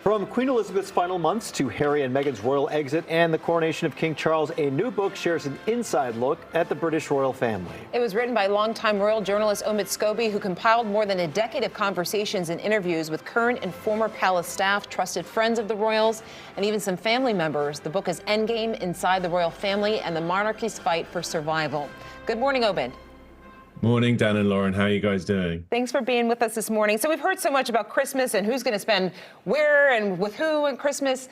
From Queen Elizabeth's final months to Harry and Meghan's royal exit and the coronation of King Charles, a new book shares an inside look at the British royal family. It was written by longtime royal journalist Omid Scobie, who compiled more than a decade of conversations and interviews with current and former palace staff, trusted friends of the royals, and even some family members. The book is Endgame, Inside the Royal Family and the Monarchy's Fight for Survival. Good morning, Omid. Morning, Dan and Lauren. How are you guys doing? Thanks for being with us this morning. So we've heard so much about Christmas and who's going to spend where and with who in Christmas.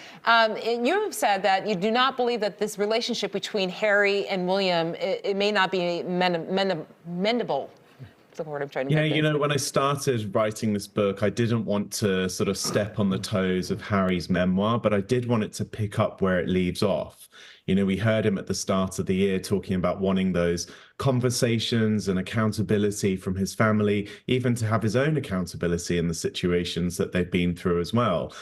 You've said that you do not believe that this relationship between Harry and William, it may not be mendable. That's the word I'm trying to get. You know, when I started writing this book, I didn't want to sort of step on the toes of Harry's memoir, but I did want it to pick up where it leaves off. You know, we heard him at the start of the year talking about wanting those conversations and accountability from his family, even to have his own accountability in the situations that they've been through as well.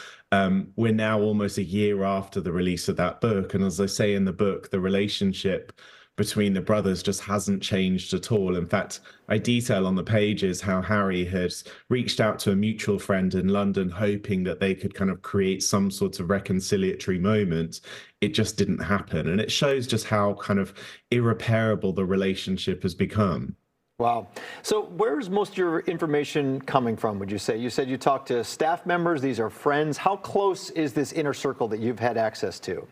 We're now almost a year after the release of that book. And as I say in the book, the relationship between the brothers just hasn't changed at all. In fact, I detail on the pages how Harry had reached out to a mutual friend in London, hoping that they could kind of create some sort of reconciliatory moment. It just didn't happen. And it shows just how kind of irreparable the relationship has become. Wow. So where's most of your information coming from, would you say? You said you talked to staff members. These are friends. How close is this inner circle that you've had access to?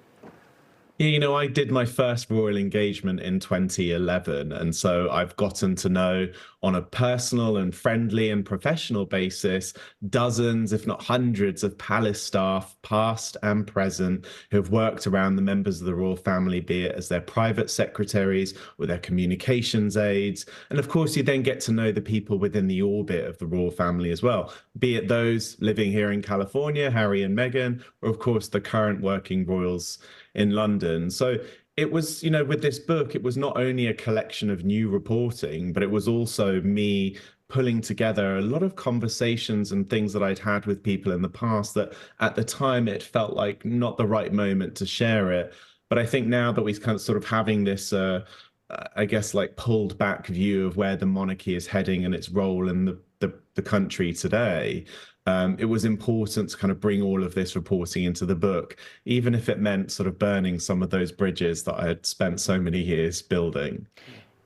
You know, I did my first royal engagement in 2011, and so I've gotten to know on a personal and friendly and professional basis dozens, if not hundreds, of palace staff, past and present, who have worked around the members of the royal family, be it as their private secretaries or their communications aides. And of course, you then get to know the people within the orbit of the royal family as well, be it those living here in California, Harry and Meghan, or of course, the current working royals in London. So it was, you know, with this book, it was not only a collection of new reporting, but it was also me pulling together a lot of conversations and things that I'd had with people in the past that at the time it felt like not the right moment to share it. But I think now that we're kind of sort of having this, I guess, like pulled back view of where the monarchy is heading and its role in the country today, it was important to kind of bring all of this reporting into the book, even if it meant sort of burning some of those bridges that I had spent so many years building.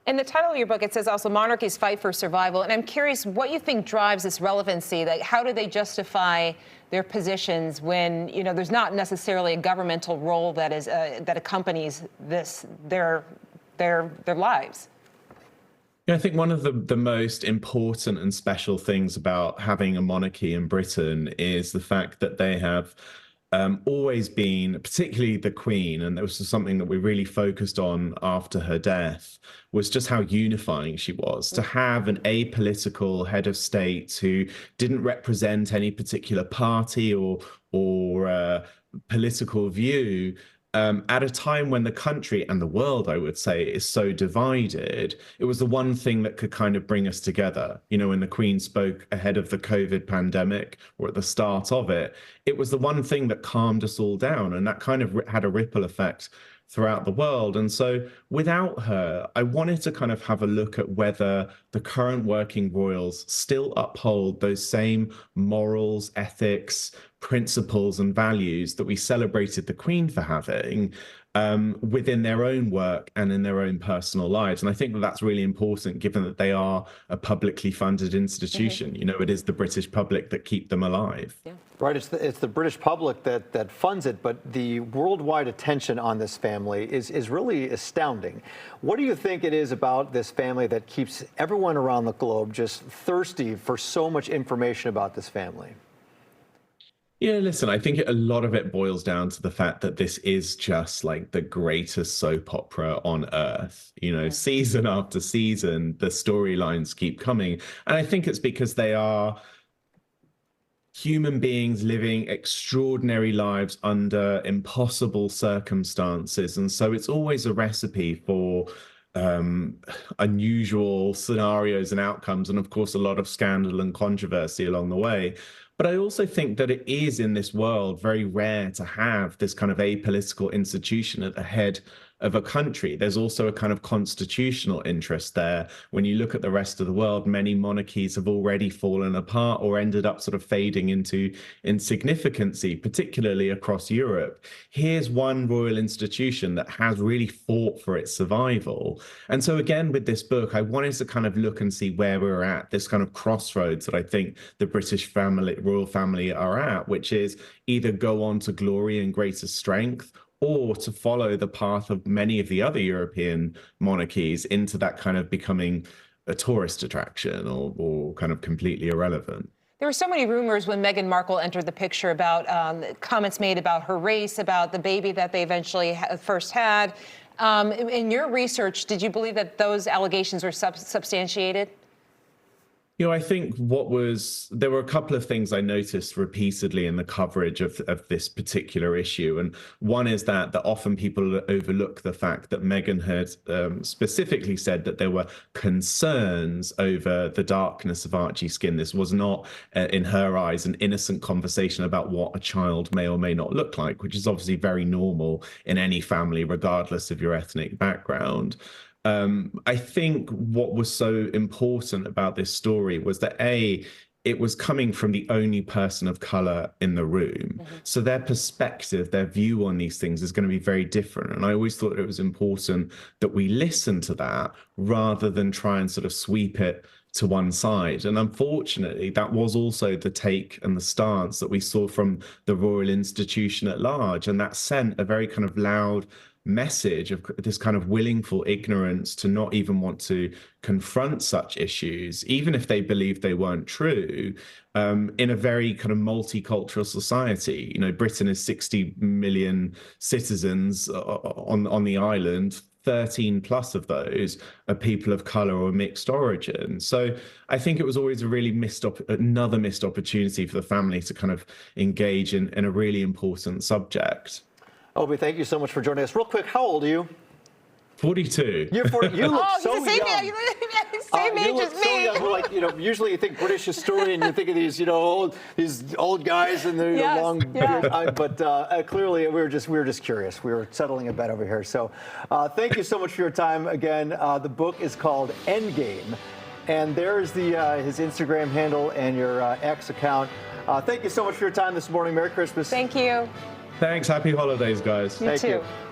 In the title of your book, it says also Monarchies Fight for Survival. And I'm curious what you think drives this relevancy. Like, how do they justify their positions when, you know, there's not necessarily a governmental role that is that accompanies their lives? Yeah, I think one of the most important and special things about having a monarchy in Britain is the fact that they have always been, particularly the Queen, and this was something that we really focused on after her death, was just how unifying she was. To have an apolitical head of state who didn't represent any particular party or political view, at a time when the country and the world, I would say, is so divided, it was the one thing that could kind of bring us together. You know, when the Queen spoke ahead of the COVID pandemic or at the start of it, it was the one thing that calmed us all down, and that kind of had a ripple effect throughout the world. And so without her, I wanted to kind of have a look at whether the current working royals still uphold those same morals, ethics, principles and values that we celebrated the Queen for having within their own work and in their own personal lives. And I think that that's really important, given that they are a publicly funded institution. You know, it is the British public that keep them alive. Yeah. Right, it's the British public that funds it, but the worldwide attention on this family is really astounding. What do you think it is about this family that keeps everyone around the globe just thirsty for so much information about this family? Yeah, listen, I think a lot of it boils down to the fact that this is just like the greatest soap opera on earth. You know, season after season, the storylines keep coming. And I think it's because they are human beings living extraordinary lives under impossible circumstances. And so it's always a recipe for unusual scenarios and outcomes, and of course, a lot of scandal and controversy along the way. But I also think that it is in this world very rare to have this kind of apolitical institution at the head of a country. There's also a kind of constitutional interest there. When you look at the rest of the world, many monarchies have already fallen apart or ended up sort of fading into insignificancy, particularly across Europe. Here's one royal institution that has really fought for its survival. And so again, with this book, I wanted to kind of look and see where we're at, this kind of crossroads that I think the British family, royal family are at, which is either go on to glory and greater strength, or to follow the path of many of the other European monarchies into that kind of becoming a tourist attraction or kind of completely irrelevant. There were so many rumors when Meghan Markle entered the picture about comments made about her race, about the baby that they eventually first had. In your research, did you believe that those allegations were substantiated? You know, I think there were a couple of things I noticed repeatedly in the coverage of this particular issue. And one is that often people overlook the fact that Meghan had specifically said that there were concerns over the darkness of Archie's skin. This was not, in her eyes, an innocent conversation about what a child may or may not look like, which is obviously very normal in any family, regardless of your ethnic background. I think what was so important about this story was that it was coming from the only person of color in the room. Mm-hmm. So their perspective, their view on these things is going to be very different. And I always thought it was important that we listen to that rather than try and sort of sweep it to one side. And unfortunately, that was also the take and the stance that we saw from the royal institution at large. And that sent a very kind of loud message of this kind of willful ignorance to not even want to confront such issues, even if they believed they weren't true, in a very kind of multicultural society. You know, Britain is 60 million citizens on the island. 13 plus of those are people of color or mixed origin. So I think it was always a really another missed opportunity for the family to kind of engage in a really important subject. Omid, thank you so much for joining us. Real quick, how old are you? 42. You're 40. You look so young. Same age as me. So young. Like, you know, usually you think British historian, you think of these, you know, these old guys and their long beard. But clearly, we were just curious. We were settling a bet over here. So, thank you so much for your time. Again, the book is called Endgame, and there's his Instagram handle and your X account. Thank you so much for your time this morning. Merry Christmas. Thank you. Thanks. Happy holidays, guys. You too. Thank you.